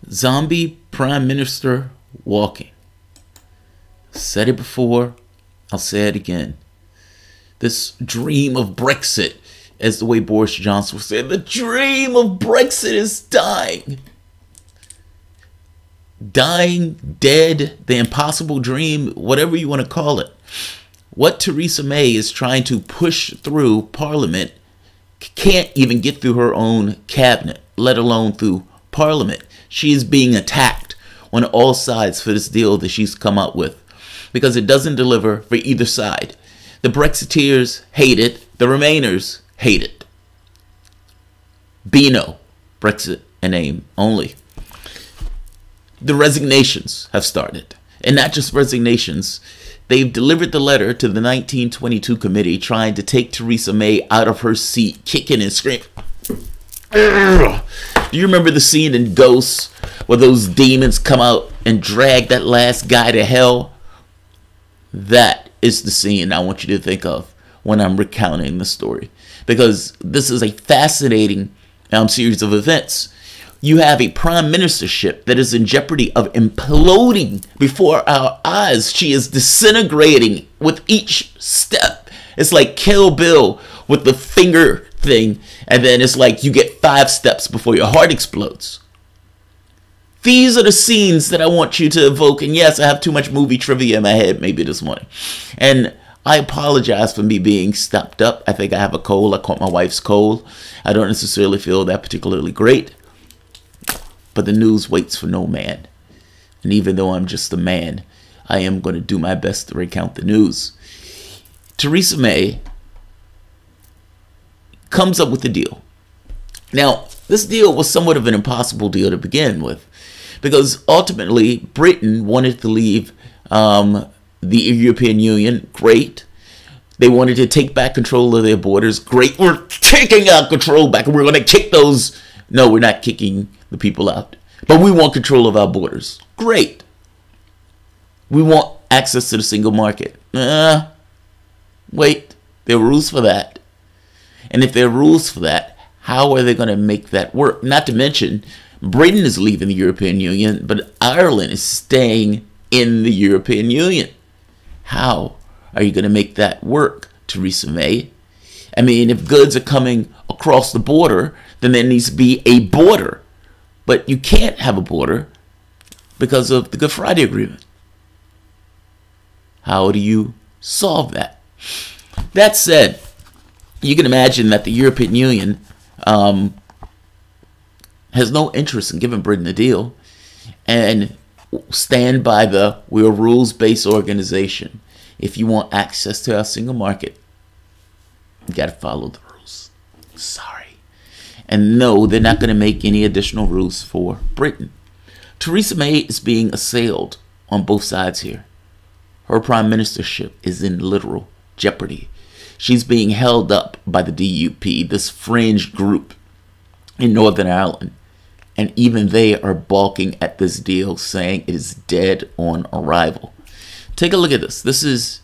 Zombie Prime Minister walking. Said it before, I'll say it again. This dream of Brexit, as the way Boris Johnson was saying, the dream of Brexit is dying. Dying, dead, the impossible dream, whatever you want to call it. What Theresa May is trying to push through Parliament can't even get through her own cabinet, let alone through Parliament. She is being attacked on all sides for this deal that she's come up with because it doesn't deliver for either side. The Brexiteers hate it. The Remainers hate it. Beano, Brexit in name only. The resignations have started. And not just resignations. They've delivered the letter to the 1922 committee trying to take Theresa May out of her seat, kicking and screaming. Do you remember the scene in Ghosts where those demons come out and drag that last guy to hell? That is the scene I want you to think of when I'm recounting the story. Because this is a fascinating series of events. You have a prime ministership that is in jeopardy of imploding before our eyes. She is disintegrating with each step. It's like Kill Bill with the finger thing, and then it's like you get 5 steps before your heart explodes. These are the scenes that I want you to evoke. And yes, I have too much movie trivia in my head maybe this morning. And I apologize for me being stopped up. I think I have a cold. I caught my wife's cold. I don't necessarily feel that particularly great. But the news waits for no man. And even though I'm just a man, I am going to do my best to recount the news. Theresa May comes up with a deal. Now, this deal was somewhat of an impossible deal to begin with, because ultimately Britain wanted to leave the European Union. Great. They wanted to take back control of their borders. Great. We're taking our control back and we're going to kick those. No, we're not kicking the people out, but we want control of our borders. Great. We want access to the single market. Wait, there are rules for that. And if there are rules for that, how are they going to make that work? Not to mention, Britain is leaving the European Union, but Ireland is staying in the European Union. How are you going to make that work, Theresa May? I mean, if goods are coming across the border, then there needs to be a border. But you can't have a border because of the Good Friday Agreement. How do you solve that? That said, you can imagine that the European Union has no interest in giving Britain a deal and stand by the we're a rules-based organization. If you want access to our single market, you got to follow the rules. Sorry. And no, they're not going to make any additional rules for Britain. Theresa May is being assailed on both sides here. Her prime ministership is in literal jeopardy. She's being held up by the DUP, this fringe group in Northern Ireland. And even they are balking at this deal, saying it is dead on arrival. Take a look at this. This is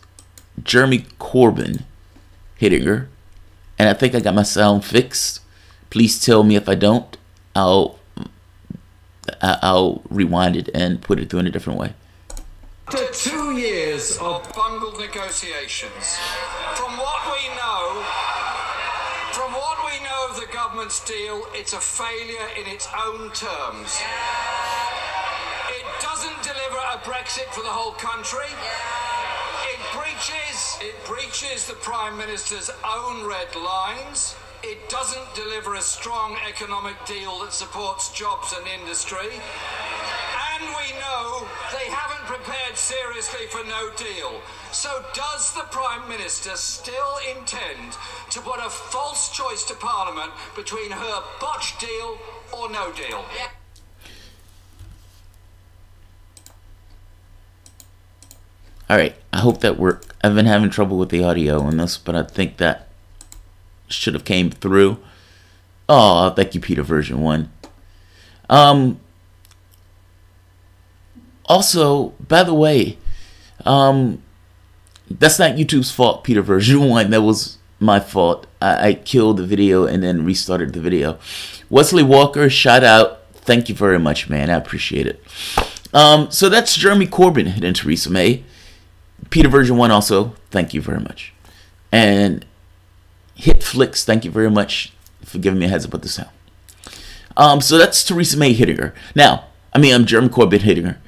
Jeremy Corbyn hitting her. And I think I got my sound fixed. Please tell me if I don't. I'll rewind it and put it through in a different way. After 2 years of bungled negotiations, from what we know of the government's deal, it's a failure in its own terms. It doesn't deliver a Brexit for the whole country. It breaches the Prime Minister's own red lines. It doesn't deliver a strong economic deal that supports jobs and industry. And we know they haven't prepared seriously for no deal. So does the Prime Minister still intend to put a false choice to Parliament between her botched deal or no deal? Alright, I hope that worked. I've been having trouble with the audio on this, but I think that should have came through. Oh, thank you, Peter version 1. Also, by the way, that's not YouTube's fault, Peter version 1. That was my fault. I killed the video and then restarted the video. Wesley Walker, shout out. Thank you very much, man. I appreciate it. So that's Jeremy Corbyn and Theresa May. Peter Version 1 also, thank you very much. And Hit Flicks, thank you very much for giving me a heads up with the sound. So that's Theresa May hitting her. Now, I'm Jeremy Corbyn hitting her.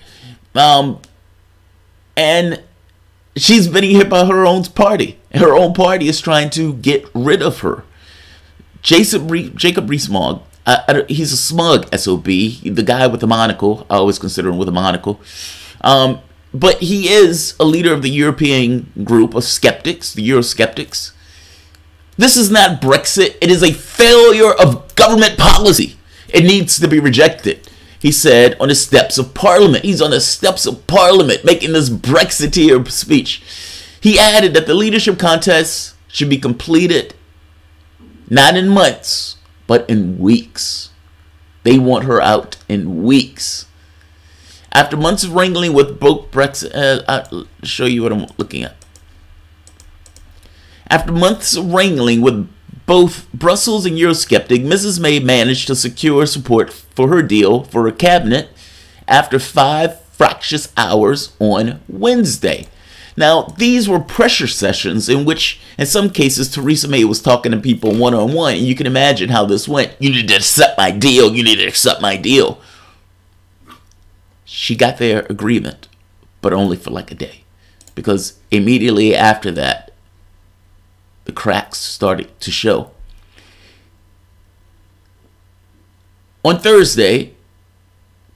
And she's been hit by her own party. Her own party is trying to get rid of her. Jacob Rees-Mogg, he's a smug SOB, the guy with the monocle. I always consider him with a monocle. But he is a leader of the European group of skeptics, the Eurosceptics. This is not Brexit. It is a failure of government policy. It needs to be rejected, he said on the steps of Parliament. He's on the steps of Parliament making this Brexiteer speech. He added that the leadership contest should be completed not in months, but in weeks. They want her out in weeks. After months of wrangling with both Brexit, I'll show you what I'm looking at. After months of wrangling with both Brussels and Eurosceptic, Mrs. May managed to secure support for her deal for her cabinet after 5 fractious hours on Wednesday. Now, these were pressure sessions in which, in some cases, Theresa May was talking to people one-on-one, and you can imagine how this went. You need to accept my deal. You need to accept my deal. She got their agreement, but only for like a day, because immediately after that, the cracks started to show. On Thursday,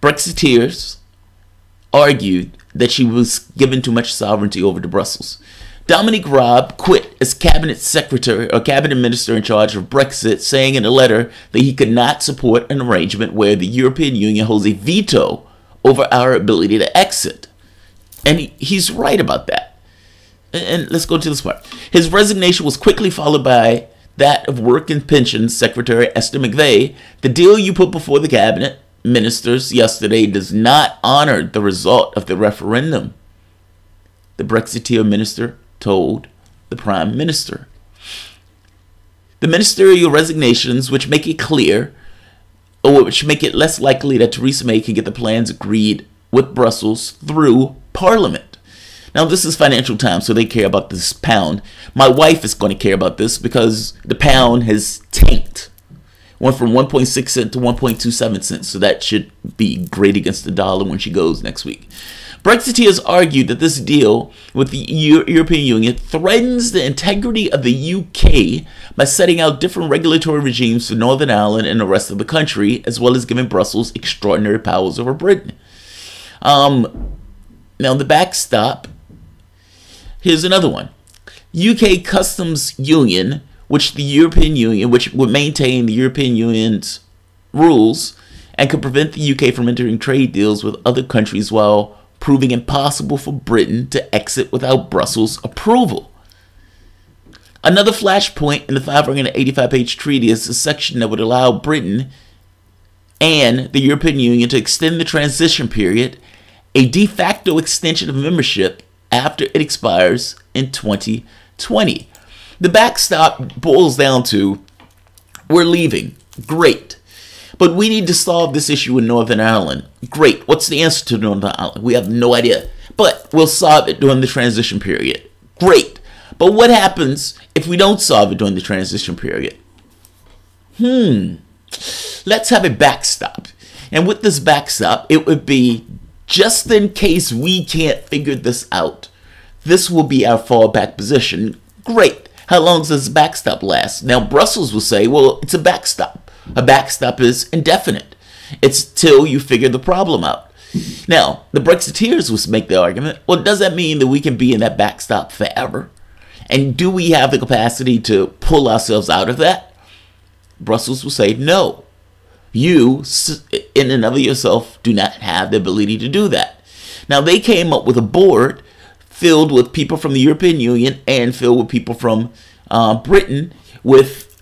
Brexiteers argued that she was given too much sovereignty over to Brussels. Dominic Raab quit as cabinet secretary or cabinet minister in charge of Brexit, saying in a letter that he could not support an arrangement where the European Union holds a veto over our ability to exit. And he's right about that. And let's go to this part. His resignation was quickly followed by that of Work and Pensions Secretary Esther McVey. The deal you put before the cabinet ministers yesterday does not honor the result of the referendum, the Brexiteer minister told the Prime Minister. The ministerial resignations, which make it clear, or which make it less likely that Theresa May can get the plans agreed with Brussels through Parliament. Now, this is Financial Times, so they care about this pound. My wife is going to care about this because the pound has tanked. Went from 1.6 cents to 1.27 cents, so that should be great against the dollar when she goes next week. Brexiteers argued that this deal with the European Union threatens the integrity of the UK by setting out different regulatory regimes for Northern Ireland and the rest of the country, as well as giving Brussels extraordinary powers over Britain. Now, the backstop. Here's another one. UK Customs Union, which would maintain the European Union's rules and could prevent the UK from entering trade deals with other countries while proving impossible for Britain to exit without Brussels' approval. Another flashpoint in the 585-page treaty is a section that would allow Britain and the European Union to extend the transition period, a de facto extension of membership after it expires in 2020. The backstop boils down to, we're leaving. Great. But we need to solve this issue in Northern Ireland. Great. What's the answer to Northern Ireland? We have no idea. But we'll solve it during the transition period. Great. But what happens if we don't solve it during the transition period? Let's have a backstop. And with this backstop, it would be, just in case we can't figure this out, this will be our fallback position. Great. How long does this backstop last? Now, Brussels will say, well, it's a backstop. A backstop is indefinite. It's till you figure the problem out. Now, the Brexiteers will make the argument, well, does that mean that we can be in that backstop forever? And do we have the capacity to pull ourselves out of that? Brussels will say, no. You, in and of yourself, do not have the ability to do that. Now, they came up with a board filled with people from the European Union and filled with people from Britain, with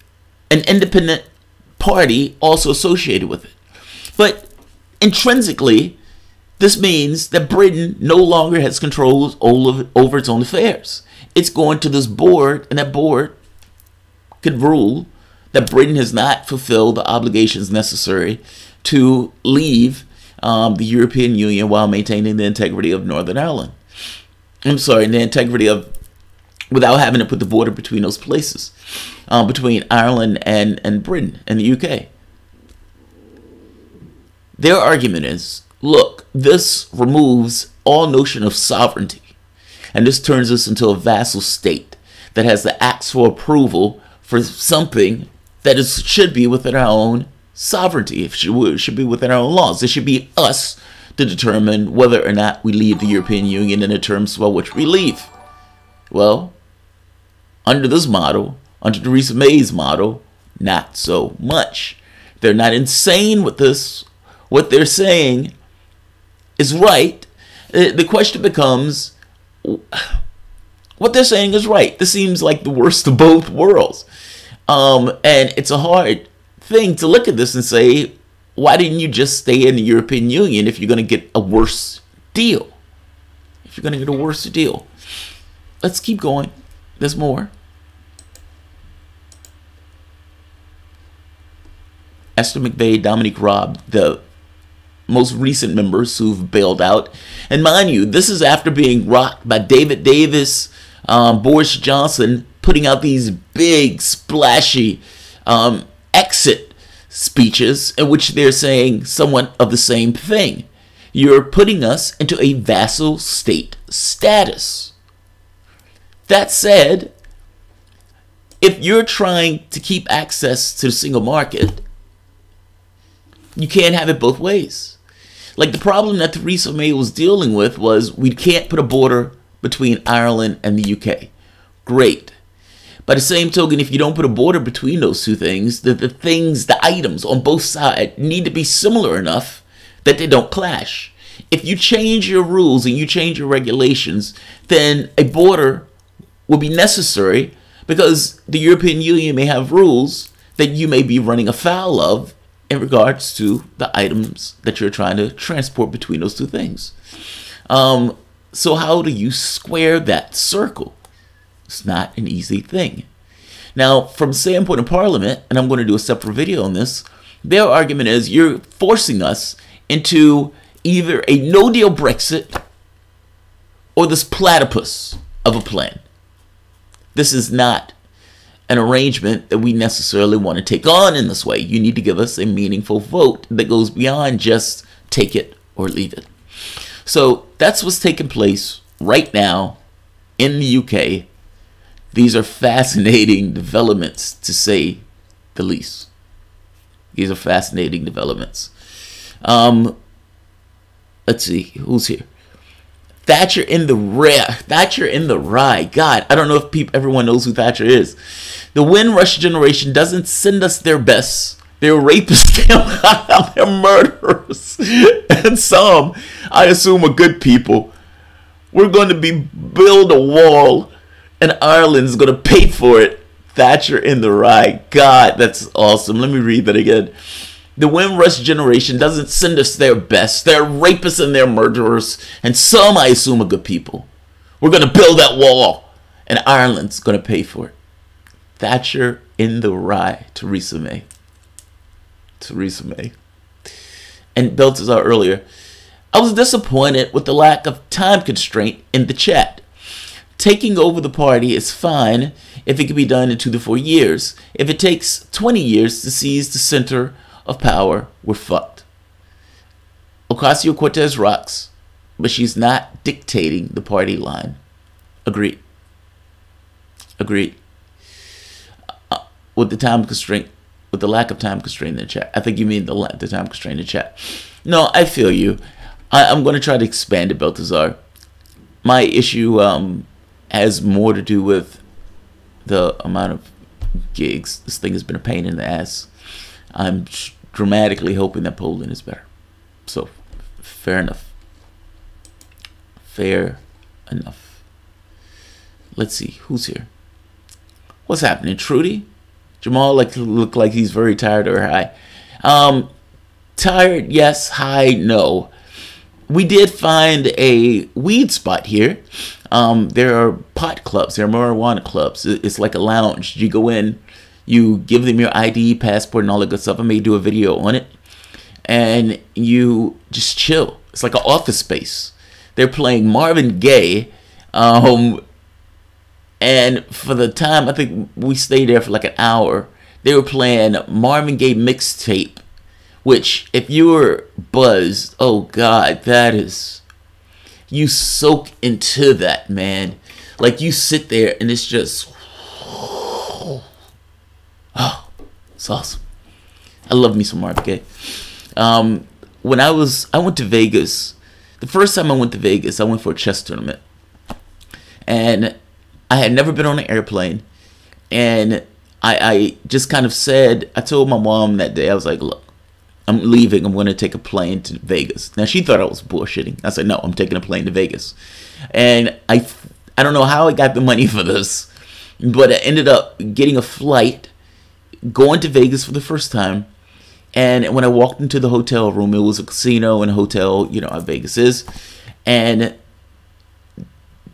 an independent party also associated with it. But intrinsically, this means that Britain no longer has control over its own affairs. It's going to this board, and that board could rule that Britain has not fulfilled the obligations necessary to leave the European Union while maintaining the integrity of Northern Ireland. I'm sorry, the integrity of, without having to put the border between those places, between Ireland and Britain and the UK. Their argument is, look, this removes all notion of sovereignty, and this turns us into a vassal state that has to ask for approval for something that should be within our own sovereignty. It should be within our own laws. It should be us to determine whether or not we leave the European Union in the terms by which we leave. Well, under this model, under Theresa May's model, not so much. They're not insane with this. What they're saying is right. The question becomes, what they're saying is right. This seems like the worst of both worlds. And it's a hard thing to look at this and say, why didn't you just stay in the European Union if you're going to get a worse deal? If you're going to get a worse deal. Let's keep going. There's more. Esther McVeigh, Dominique Raab, the most recent members who've bailed out. And mind you, this is after being rocked by David Davis, Boris Johnson, putting out these big, splashy exit speeches in which they're saying somewhat of the same thing. You're putting us into a vassal state status. That said, if you're trying to keep access to the single market, you can't have it both ways. Like the problem that Theresa May was dealing with was we can't put a border between Ireland and the UK. Great. By the same token, if you don't put a border between those two things, the items on both sides need to be similar enough that they don't clash. If you change your rules and you change your regulations, then a border will be necessary because the European Union may have rules that you may be running afoul of in regards to the items that you're trying to transport between those two things. So how do you square that circle? It's not an easy thing. Now, from the standpoint of Parliament, and I'm going to do a separate video on this, their argument is you're forcing us into either a no-deal Brexit or this platypus of a plan. This is not an arrangement that we necessarily want to take on in this way. You need to give us a meaningful vote that goes beyond just take it or leave it. So that's what's taking place right now in the UK. These are fascinating developments, to say the least. These are fascinating developments. Let's see, who's here? Thatcher in the rye. God, I don't know if everyone knows who Thatcher is. The Windrush generation doesn't send us their best. They're rapists. They're murderers. And some, I assume, are good people. We're going to build a wall, and Ireland's going to pay for it. Thatcher in the rye. God, that's awesome. Let me read that again. The Windrush generation doesn't send us their best. They're rapists and they're murderers. And some, I assume, are good people. We're going to build that wall, and Ireland's going to pay for it. Thatcher in the rye. Theresa May. Theresa May. And Balthazar earlier. I was disappointed with the lack of time constraint in the chat. Taking over the party is fine if it can be done in 2 to 4 years. If it takes 20 years to seize the center of power, we're fucked. Ocasio-Cortez rocks, but she's not dictating the party line. Agreed. Agreed. With the time constraint, with the lack of time constraint in the chat. I think you mean the time constraint in the chat. No, I feel you. I'm going to try to expand it, Balthazar. My issue has more to do with the amount of gigs. This thing has been a pain in the ass. I'm dramatically hoping that Poland is better. So, fair enough. Fair enough. Let's see. Who's here? What's happening? Trudy? Jamal look like he's very tired or high. Tired, yes. High, no. We did find a weed spot here. There are pot clubs. There are marijuana clubs. It's like a lounge. You go in, You give them your ID, passport, and all that good stuff. I may do a video on it. And you just chill. It's like an office space. They're playing Marvin Gaye. And for the time, I think we stayed there for like an hour. They were playing Marvin Gaye mixtape. Which, if you were buzzed, oh God, that is... You soak into that, man. Like, you sit there and it's just... Oh, it's awesome. I love me some Marvin Gaye. When I went to Vegas. The first time I went to Vegas, I went for a chess tournament. And I had never been on an airplane. And I just kind of said, I told my mom that day, I was like, look, I'm leaving. I'm going to take a plane to Vegas. Now, she thought I was bullshitting. I said, no, I'm taking a plane to Vegas. And I don't know how I got the money for this, but I ended up getting a flight, going to Vegas for the first time. And when I walked into the hotel room, it was a casino and a hotel, you know how Vegas is. And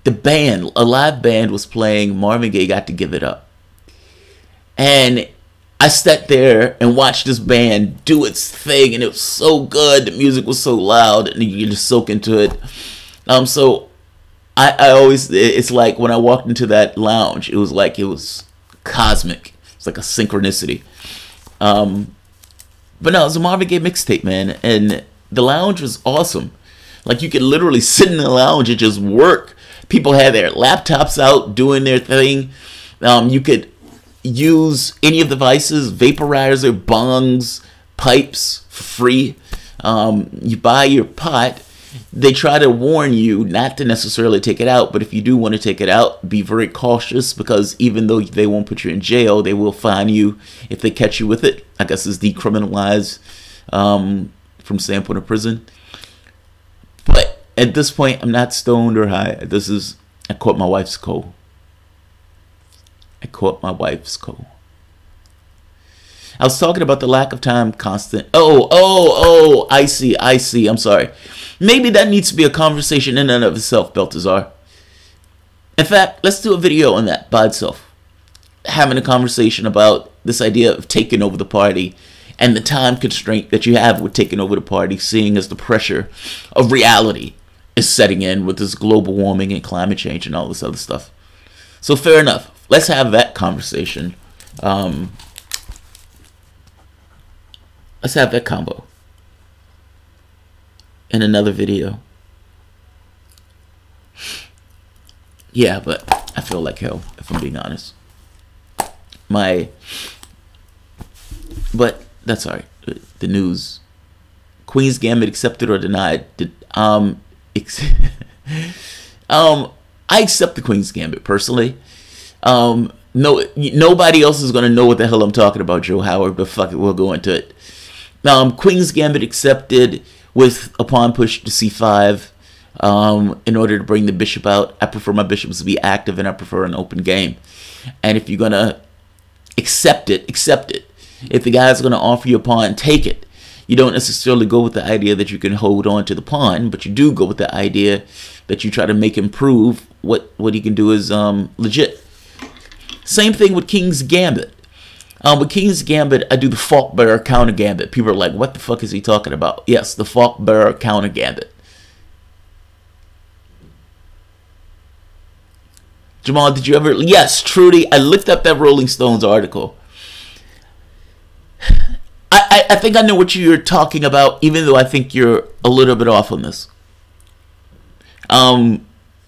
the band, a live band was playing Marvin Gaye, Got to Give It Up. And I sat there and watched this band do its thing, and it was so good. The music was so loud, and you just soak into it. So I always, it's like when I walked into that lounge, it was like it was cosmic. It's like a synchronicity. But no, it was a Marvin Gaye mixtape, man, and the lounge was awesome. Like, you could literally sit in the lounge and just work. People had their laptops out doing their thing. You could use any of the devices, vaporizer, bongs, pipes, for free. You buy your pot. They try to warn you not to necessarily take it out, but if you do want to take it out, be very cautious, because even though they won't put you in jail, they will fine you if they catch you with it. I guess it's decriminalized from standpoint of prison. But at this point, I'm not stoned or high. I caught my wife's cold. I was talking about the lack of time constant. Oh, I see. I'm sorry. Maybe that needs to be a conversation in and of itself, Beltazar. In fact, let's do a video on that by itself. Having a conversation about this idea of taking over the party and the time constraint that you have with taking over the party, seeing as the pressure of reality is setting in with this global warming and climate change and all this other stuff. So fair enough. Let's have that conversation. Let's have that combo in another video. Yeah, but I feel like hell, if I'm being honest. But that's all right. The news. Queen's Gambit accepted or denied. I accept the Queen's Gambit personally. No, nobody else is gonna know what the hell I'm talking about, Joe Howard. But fuck it, we'll go into it. Queen's Gambit accepted with a pawn push to c5 in order to bring the bishop out. I prefer my bishops to be active, and I prefer an open game. And if you're gonna accept it, accept it. If the guy's gonna offer you a pawn, take it. You don't necessarily go with the idea that you can hold on to the pawn, but you do go with the idea that you try to make him prove what he can do is legit. Same thing with King's Gambit. With King's Gambit, I do the Falkbearer counter gambit. People are like, what the fuck is he talking about? Yes, the Falkbearer counter gambit. Jamal, did you ever... Yes, Trudy, I looked up that Rolling Stones article. I think I know what you're talking about, even though I think you're a little bit off on this. The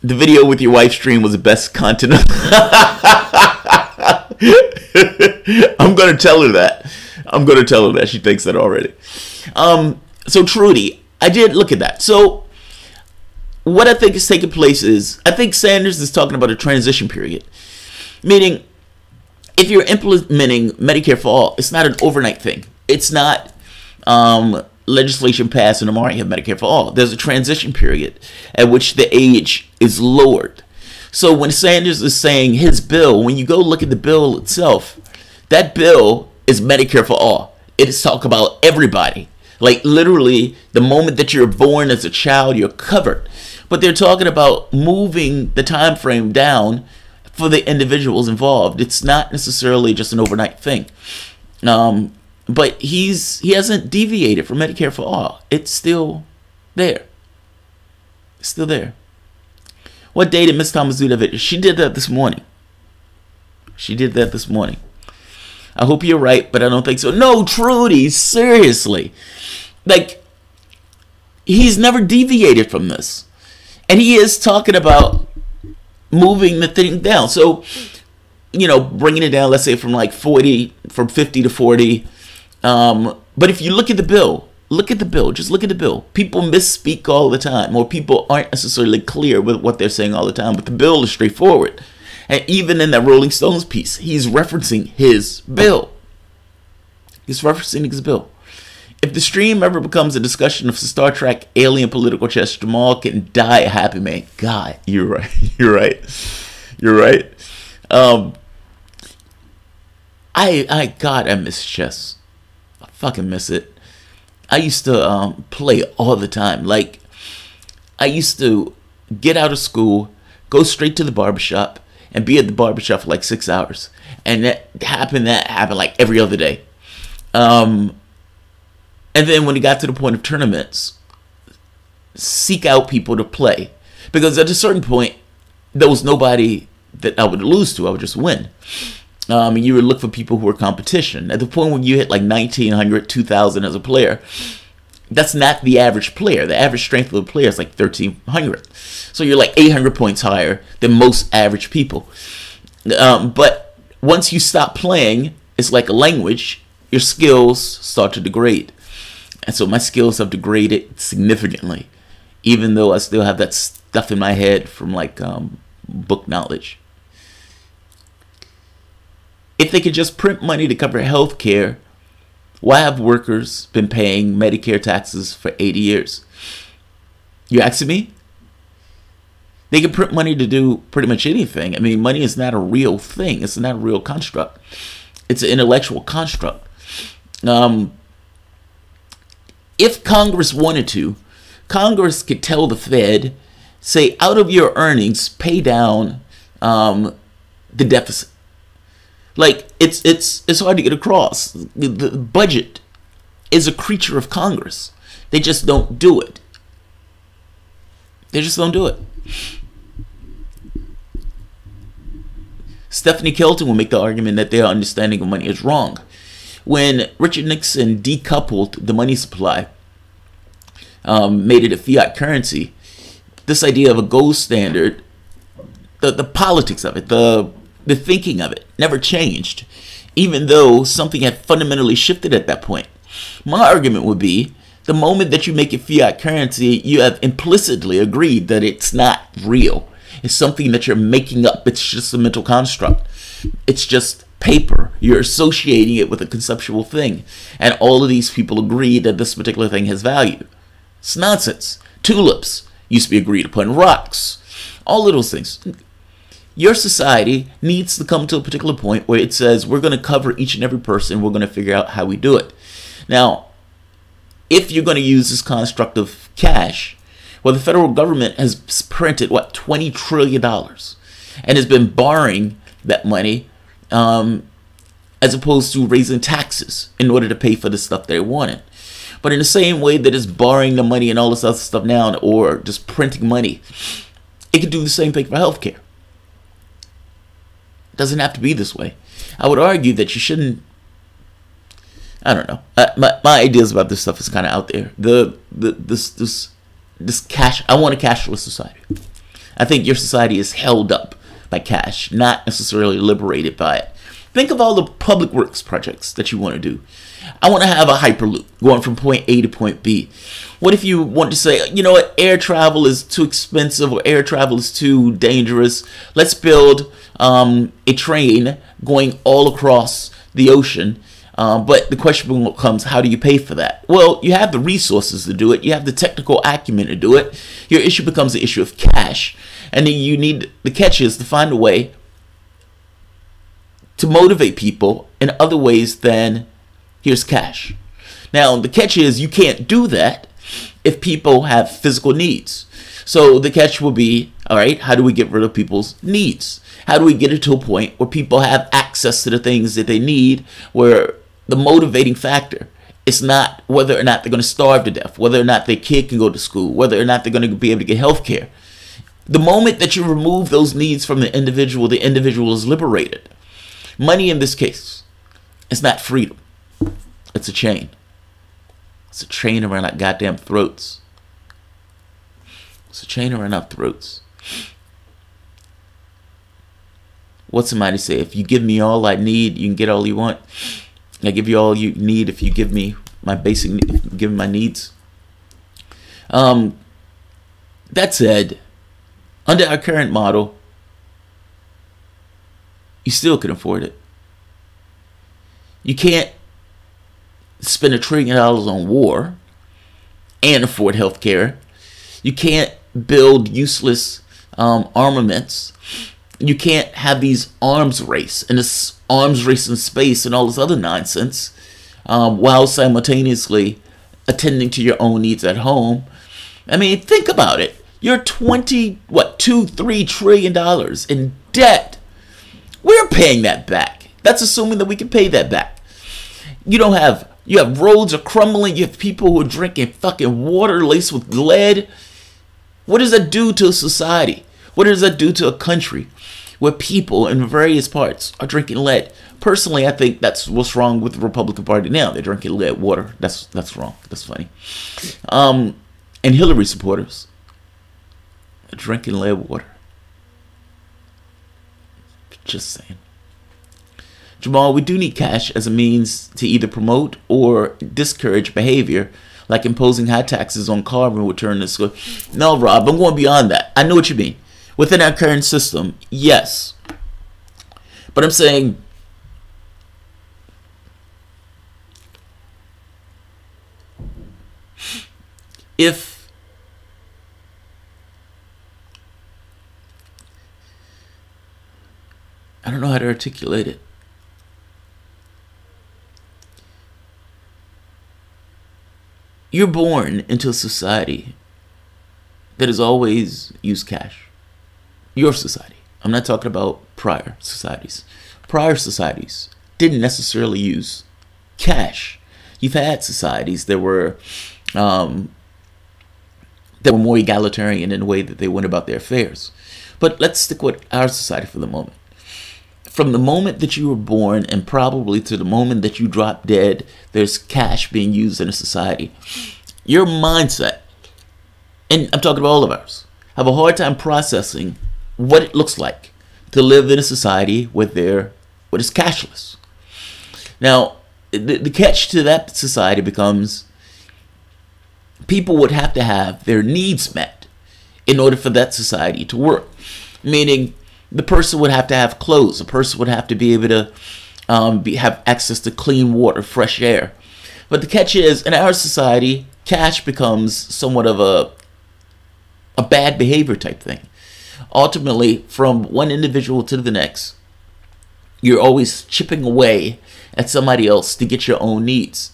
video with your wife stream was the best content. I'm going to tell her that. She thinks that already. So Trudy, I did look at that. So what I think is taking place is, I think Sanders is talking about a transition period. Meaning, if you're implementing Medicare for all, it's not an overnight thing. It's not legislation passed and tomorrow you have Medicare for all. There's a transition period at which the age is lowered. So when Sanders is saying his bill, when you go look at the bill itself, that bill is Medicare for all. It is talk about everybody. Like literally the moment that you're born as a child, you're covered. But they're talking about moving the time frame down for the individuals involved. It's not necessarily just an overnight thing. But he hasn't deviated from Medicare for All. It's still there. It's still there. What day did Miss Thomas do that? She did that this morning. She did that this morning. I hope you're right, but I don't think so. No, Trudy, seriously. Like, he's never deviated from this. And he is talking about moving the thing down. So, you know, bringing it down, let's say from 50 to 40. But if you look at the bill, just look at the bill. People misspeak all the time, or people aren't necessarily clear with what they're saying all the time, but the bill is straightforward. And even in that Rolling Stones piece, he's referencing his bill. He's referencing his bill. If the stream ever becomes a discussion of Star Trek alien political chess, Jamarl can die a happy man. God, you're right. You're right. You're right. I miss chess. I fucking miss it. I used to play all the time. Like, I used to get out of school, go straight to the barbershop, and be at the barbershop for like 6 hours. And that happened like every other day. And then when it got to the point of tournaments, seek out people to play. Because at a certain point, there was nobody that I would lose to. I would just win. And you would look for people who were competition. At the point when you hit like 1,900, 2,000 as a player, that's not the average player. The average strength of the player is like 1,300. So you're like 800 points higher than most average people. But once you stop playing, it's like a language. Your skills start to degrade. And so my skills have degraded significantly, even though I still have that stuff in my head from like book knowledge. If they could just print money to cover health care, why have workers been paying Medicare taxes for 80 years? You asking me? They can print money to do pretty much anything. I mean, money is not a real thing. It's not a real construct. It's an intellectual construct. If Congress wanted to, Congress could tell the Fed, say, out of your earnings, pay down the deficit. Like, it's hard to get across. The budget is a creature of Congress. They just don't do it. They just don't do it. Stephanie Kelton will make the argument that their understanding of money is wrong. When Richard Nixon decoupled the money supply, made it a fiat currency, this idea of a gold standard, the politics of it, the thinking of it never changed, even though something had fundamentally shifted at that point. My argument would be, the moment that you make it fiat currency, you have implicitly agreed that it's not real. It's something that you're making up. It's just a mental construct. It's just paper. You're associating it with a conceptual thing. And all of these people agree that this particular thing has value. It's nonsense. Tulips used to be agreed upon. Rocks. All of those things. Your society needs to come to a particular point where it says, we're going to cover each and every person. We're going to figure out how we do it. Now, if you're going to use this construct of cash, well, the federal government has printed, what, $20 trillion, and has been borrowing that money as opposed to raising taxes in order to pay for the stuff they wanted. But in the same way that it's borrowing the money and all this other stuff now, or just printing money, it could do the same thing for healthcare. It doesn't have to be this way. I would argue that you shouldn't. I don't know. My ideas about this stuff is kind of out there. This cash. I want a cashless society. I think your society is held up by cash, not necessarily liberated by it. Think of all the public works projects that you want to do. I want to have a hyperloop going from point A to point B. What if you want to say, you know what, air travel is too expensive or air travel is too dangerous. Let's build a train going all across the ocean. But the question becomes, how do you pay for that? Well, you have the resources to do it. You have the technical acumen to do it. Your issue becomes the issue of cash. And then you need, the catch is to find a way to motivate people in other ways than here's cash. Now, the catch is you can't do that if people have physical needs. So the catch will be, All right, how do we get rid of people's needs? How do we get it to a point where people have access to the things that they need, where the motivating factor is not whether or not they're going to starve to death, whether or not their kid can go to school, whether or not they're going to be able to get health care. The moment that you remove those needs from the individual is liberated. Money in this case is not freedom. It's a chain. It's a chain around our goddamn throats. It's a chain around our throats. What somebody say? If you give me all I need, you can get all you want. I give you all you need if you give me my basic, if you give me my needs. That said, under our current model, you still can afford it. You can't spend $1 trillion on war and afford health care. You can't build useless armaments. You can't have these arms race and this arms race in space and all this other nonsense while simultaneously attending to your own needs at home. I mean, think about it. You're $2-3 trillion in debt. We're paying that back. That's assuming that we can pay that back. You have roads are crumbling. You have people who are drinking fucking water laced with lead. What does that do to a society? What does that do to a country where people in various parts are drinking lead? Personally, I think that's what's wrong with the Republican Party now. They're drinking lead water. That's wrong. That's funny. And Hillary supporters are drinking lead water. Just saying. Jamarl, we do need cash as a means to either promote or discourage behavior like imposing high taxes on carbon return to school. No, Rob, I'm going beyond that. I know what you mean. Within our current system, yes. But I'm saying I don't know how to articulate it. You're born into a society that has always used cash. Your society. I'm not talking about prior societies. Prior societies didn't necessarily use cash. You've had societies that were more egalitarian in the way that they went about their affairs. But let's stick with our society for the moment. From the moment that you were born and probably to the moment that you drop dead, there's cash being used in a society. Your mindset, and I'm talking about all of ours, have a hard time processing what it looks like to live in a society where it's cashless. Now, the catch to that society becomes people would have to have their needs met in order for that society to work. Meaning, the person would have to have clothes. The person would have to be able to have access to clean water, fresh air. But the catch is, in our society, cash becomes somewhat of a bad behavior type thing. Ultimately, from one individual to the next, you're always chipping away at somebody else to get your own needs.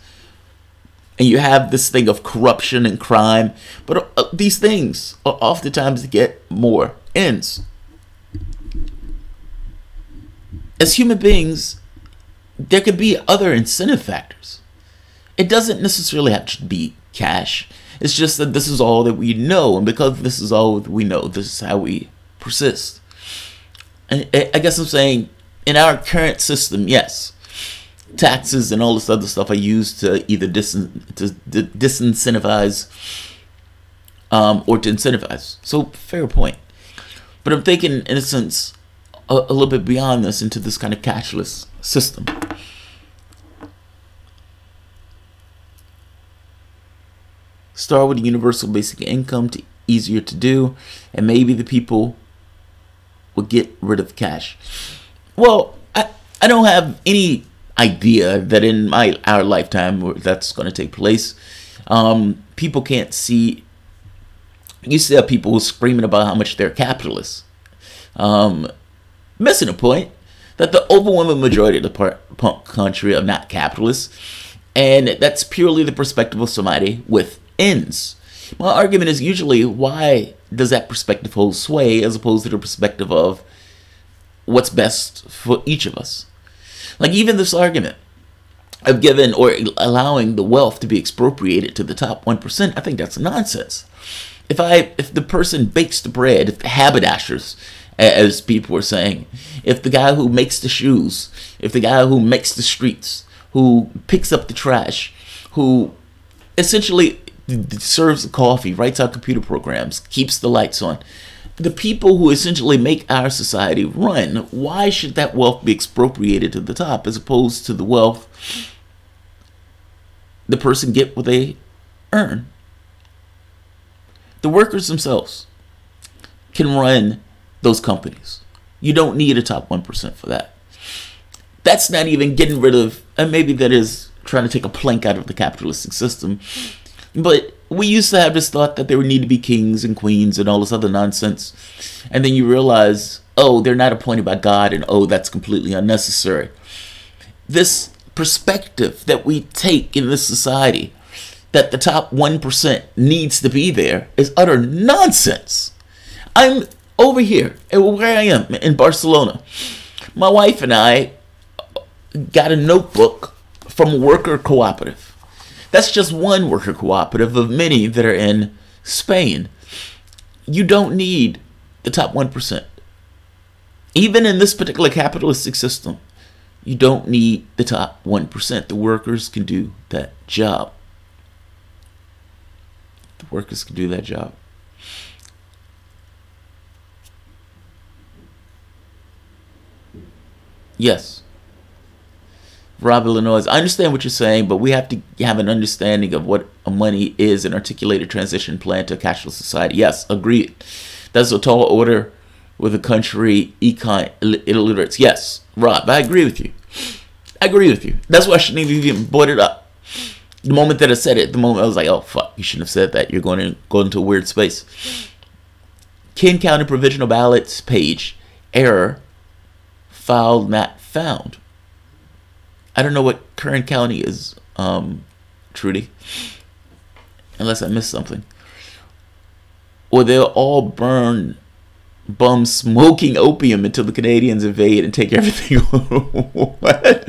And you have this thing of corruption and crime. But these things are oftentimes to get more ends. As human beings, there could be other incentive factors. It doesn't necessarily have to be cash. It's just that this is all that we know. And because this is all that we know, this is how we persist. And I guess I'm saying, in our current system, yes, taxes and all this other stuff are used to either disincentivize or to incentivize. So, fair point. But I'm thinking, in a sense, a little bit beyond this, into this kind of cashless system. Start with a universal basic income to easier to do, and maybe the people will get rid of cash. Well, I don't have any idea that in our lifetime that's going to take place. People can't see. You see people who are screaming about how much they're capitalists. Missing the point that the overwhelming majority of the country are not capitalists, and that's purely the perspective of somebody with ends. My argument is usually, why does that perspective hold sway as opposed to the perspective of what's best for each of us? Like even this argument of giving or allowing the wealth to be expropriated to the top 1%, I think that's nonsense. If the person bakes the bread, if the haberdashers, as people were saying, if the guy who makes the shoes, if the guy who makes the streets, who picks up the trash, who essentially serves the coffee, writes out computer programs, keeps the lights on, the people who essentially make our society run, why should that wealth be expropriated to the top as opposed to the wealth the person get what they earn? The workers themselves can run those companies. You don't need a top 1% for that. That's not even getting rid of, and maybe that is trying to take a plank out of the capitalistic system, but we used to have this thought that there would need to be kings and queens and all this other nonsense, and then you realize, oh, they're not appointed by God, and oh, that's completely unnecessary. This perspective that we take in this society, that the top 1% needs to be there, is utter nonsense. I'm over here, where I am in Barcelona. My wife and I got a notebook from a worker cooperative. That's just one worker cooperative of many that are in Spain. You don't need the top 1%. Even in this particular capitalistic system, you don't need the top 1%. The workers can do that job. The workers can do that job. Yes. Rob, Illinois, I understand what you're saying, but we have to have an understanding of what money is, an articulated transition plan to a cashless society. Yes, agreed. That's a tall order with a country econ illiterates. Yes, Rob, I agree with you. I agree with you. That's why I shouldn't have even brought it up. The moment that I said it, the moment I was like, oh, fuck, you shouldn't have said that. You're going to go into a weird space. Ken County provisional ballots page, error, file not found. I don't know what Kern County is, Trudy, unless I missed something. Or they'll all burn bums smoking opium until the Canadians invade and take everything. What?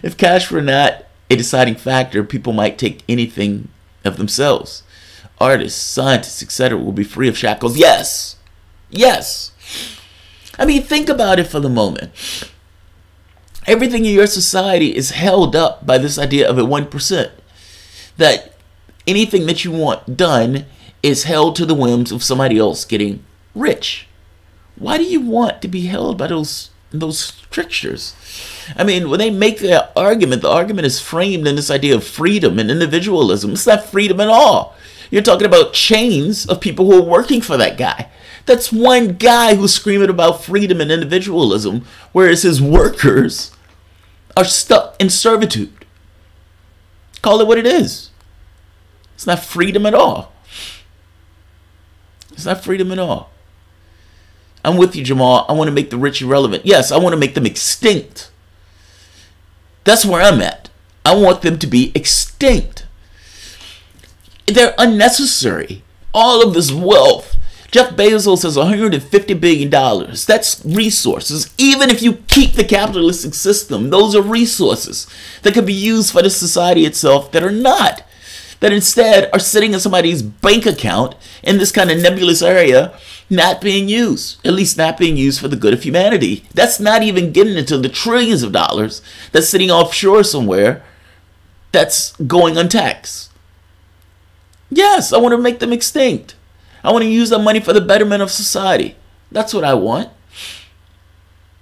If cash were not a deciding factor, people might take anything of themselves. Artists, scientists, etc. will be free of shackles. Yes. Yes. I mean, think about it for the moment. Everything in your society is held up by this idea of a 1%. That anything that you want done is held to the whims of somebody else getting rich. Why do you want to be held by those strictures? I mean, when they make their argument, the argument is framed in this idea of freedom and individualism. It's not freedom at all. You're talking about chains of people who are working for that guy. That's one guy who's screaming about freedom and individualism, whereas his workers are stuck in servitude. Call it what it is. It's not freedom at all. It's not freedom at all. I'm with you, Jamal. I want to make the rich irrelevant. Yes, I want to make them extinct. That's where I'm at. I want them to be extinct. They're unnecessary. All of this wealth. Jeff Bezos has $150 billion. That's resources. Even if you keep the capitalistic system, those are resources that could be used for the society itself that are not. That instead are sitting in somebody's bank account in this kind of nebulous area, not being used. At least not being used for the good of humanity. That's not even getting into the trillions of dollars that's sitting offshore somewhere that's going untaxed. Yes, I want to make them extinct. I want to use that money for the betterment of society. That's what I want.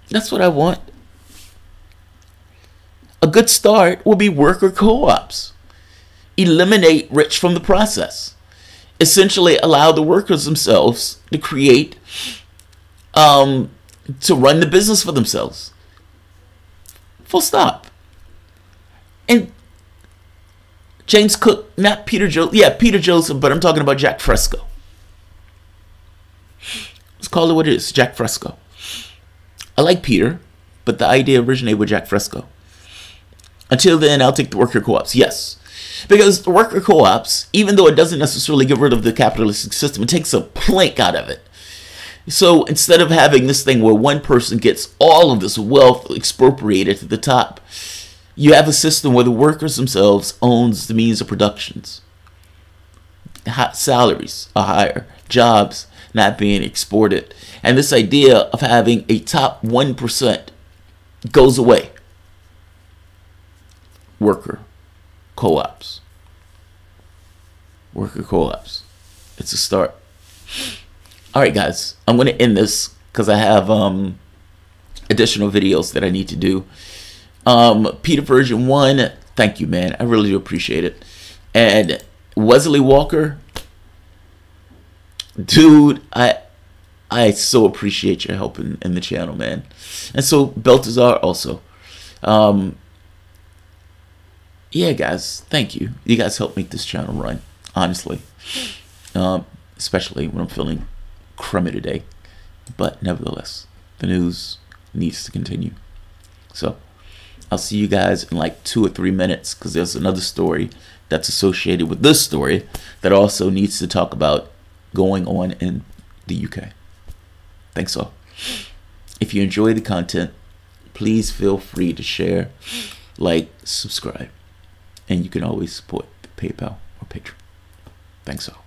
That's what I want. A good start will be worker co-ops. Eliminate rich from the process. Essentially allow the workers themselves to create, to run the business for themselves. Full stop. And James Cook, not Peter Joseph. Yeah, Peter Joseph, but I'm talking about Jack Fresco. Let's call it what it is, Jack Fresco. I like Peter, but the idea originated with Jack Fresco. Until then, I'll take the worker co-ops. Yes. Because the worker co-ops, even though it doesn't necessarily get rid of the capitalistic system, it takes a plank out of it. So instead of having this thing where one person gets all of this wealth expropriated to the top, you have a system where the workers themselves owns the means of productions. Salaries are higher, jobs not being exported, and this idea of having a top 1% goes away. Worker co-ops. Worker co-ops. It's a start. All right, guys, I'm going to end this because I have additional videos that I need to do. Peter version 1, thank you, man. I really do appreciate it. And Wesley Walker, dude, I so appreciate your help in the channel, man. And so Baltazar also. Yeah, guys, thank you. You guys help make this channel run, honestly. Especially when I'm feeling crummy today. But nevertheless, the news needs to continue. So I'll see you guys in like 2 or 3 minutes, because there's another story that's associated with this story that also needs to talk about going on in the UK. Thanks all. If you enjoy the content, please feel free to share, like, subscribe, and you can always support PayPal or Patreon. Thanks all.